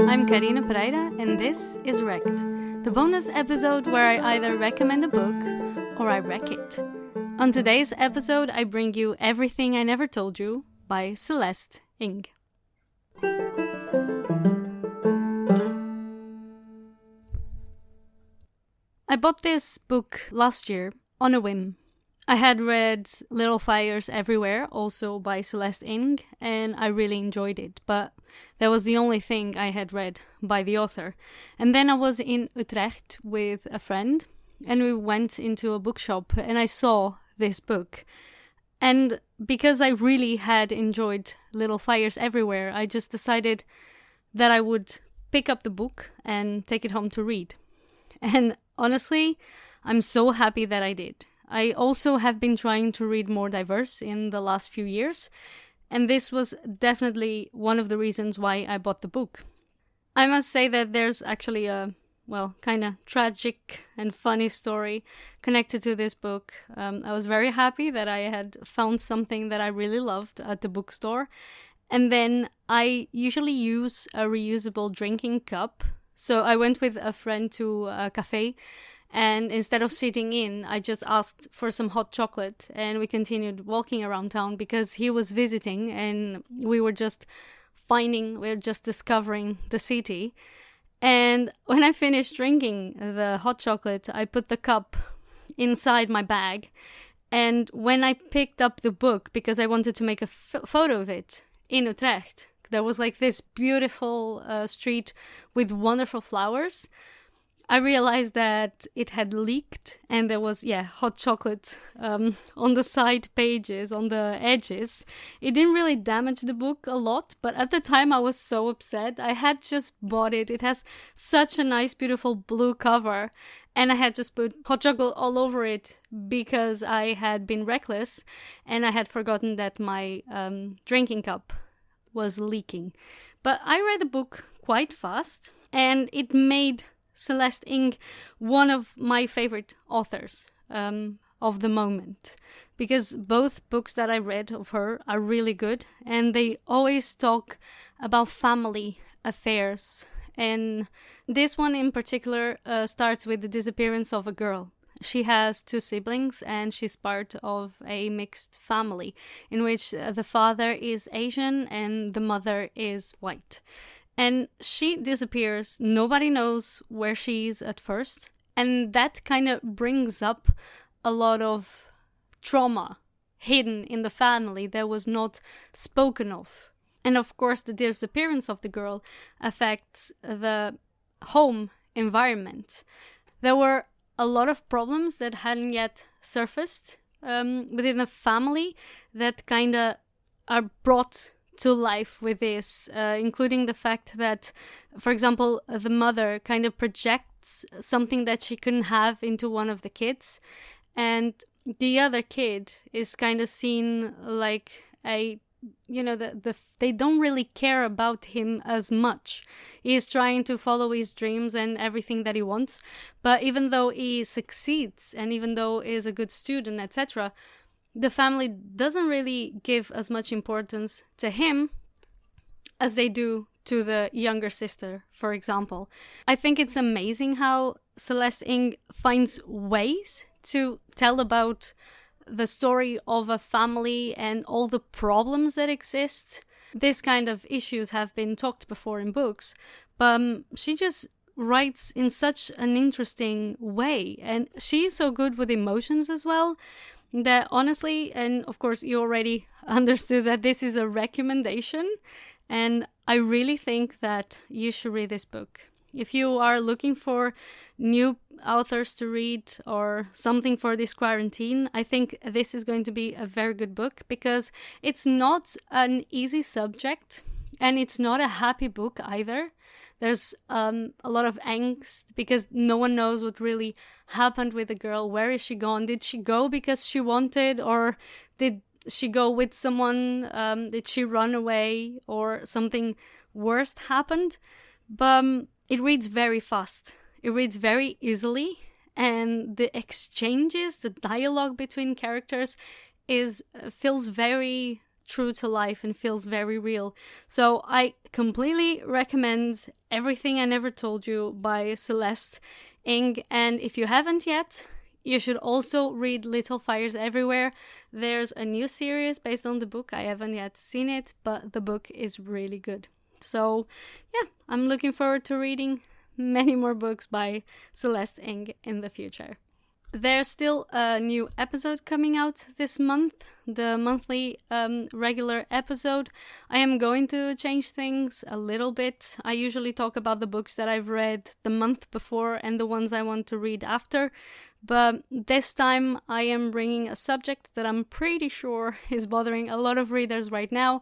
I'm Karina Pereira, and this is Wrecked, the bonus episode where I either recommend a book or I wreck it. On today's episode, I bring you Everything I Never Told You by Celeste Ng. I bought this book last year on a whim. I had read Little Fires Everywhere, also by Celeste Ng, and I really enjoyed it, but that was the only thing I had read by the author. And then I was in Utrecht with a friend, and we went into a bookshop, and I saw this book. And because I really had enjoyed Little Fires Everywhere, I just decided that I would pick up the book and take it home to read. And honestly, I'm so happy that I did. I also have been trying to read more diverse in the last few years, and this was definitely one of the reasons why I bought the book. I must say that there's actually a, kind of tragic and funny story connected to this book. I was very happy that I had found something that I really loved at the bookstore, and then I usually use a reusable drinking cup. So I went with a friend to a cafe, and instead of sitting in, I just asked for some hot chocolate, and we continued walking around town because he was visiting and we were just discovering the city. And when I finished drinking the hot chocolate, I put the cup inside my bag. And when I picked up the book, because I wanted to make a photo of it in Utrecht, there was like this beautiful street with wonderful flowers. I realized that it had leaked and there was, hot chocolate on the side pages, on the edges. It didn't really damage the book a lot, but at the time I was so upset. I had just bought it. It has such a nice, beautiful blue cover, and I had just put hot chocolate all over it because I had been reckless and I had forgotten that my drinking cup was leaking. But I read the book quite fast, and it made Celeste Ng one of my favorite authors of the moment, because both books that I read of her are really good, and they always talk about family affairs. And this one in particular starts with the disappearance of a girl. She has 2 siblings, and she's part of a mixed family in which the father is Asian and the mother is white. And she disappears. Nobody knows where she is at first. And that kind of brings up a lot of trauma hidden in the family that was not spoken of. And of course, the disappearance of the girl affects the home environment. There were a lot of problems that hadn't yet surfaced within the family that kind of are brought to life with this, including the fact that, for example, the mother kind of projects something that she couldn't have into one of the kids, and the other kid is kind of seen like they don't really care about him as much. He's trying to follow his dreams and everything that he wants, but even though he succeeds and even though he's a good student, etc., the family doesn't really give as much importance to him as they do to the younger sister, for example. I think it's amazing how Celeste Ng finds ways to tell about the story of a family and all the problems that exist. This kind of issues have been talked before in books, but she just writes in such an interesting way, and she's so good with emotions as well, that honestly, and of course you already understood that this is a recommendation, and I really think that you should read this book. If you are looking for new authors to read or something for this quarantine, I think this is going to be a very good book, because it's not an easy subject and it's not a happy book either. There's a lot of angst because no one knows what really happened with the girl. Where is she gone? Did she go because she wanted, or did she go with someone? Did she run away, or something worse happened? But it reads very fast. It reads very easily, and the exchanges, the dialogue between characters feels very true to life and feels very real. So I completely recommend Everything I Never Told You by Celeste Ng. And if you haven't yet, you should also read Little Fires Everywhere. There's a new series based on the book. I haven't yet seen it, but the book is really good. So yeah, I'm looking forward to reading many more books by Celeste Ng in the future. There's still a new episode coming out this month, the monthly regular episode. I am going to change things a little bit. I usually talk about the books that I've read the month before and the ones I want to read after. But this time I am bringing a subject that I'm pretty sure is bothering a lot of readers right now,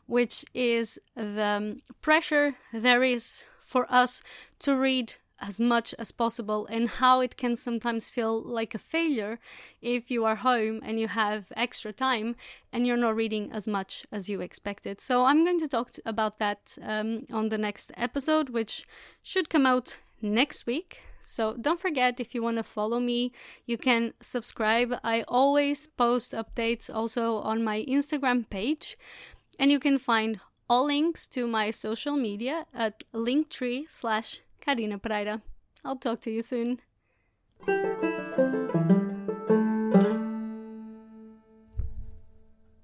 which is the pressure there is for us to read as much as possible, and how it can sometimes feel like a failure if you are home and you have extra time and you're not reading as much as you expected. So I'm going to talk about that on the next episode, which should come out next week. So don't forget, if you want to follow me, you can subscribe. I always post updates also on my Instagram page, and you can find all links to my social media at linktree/Karina Pereira. I'll talk to you soon.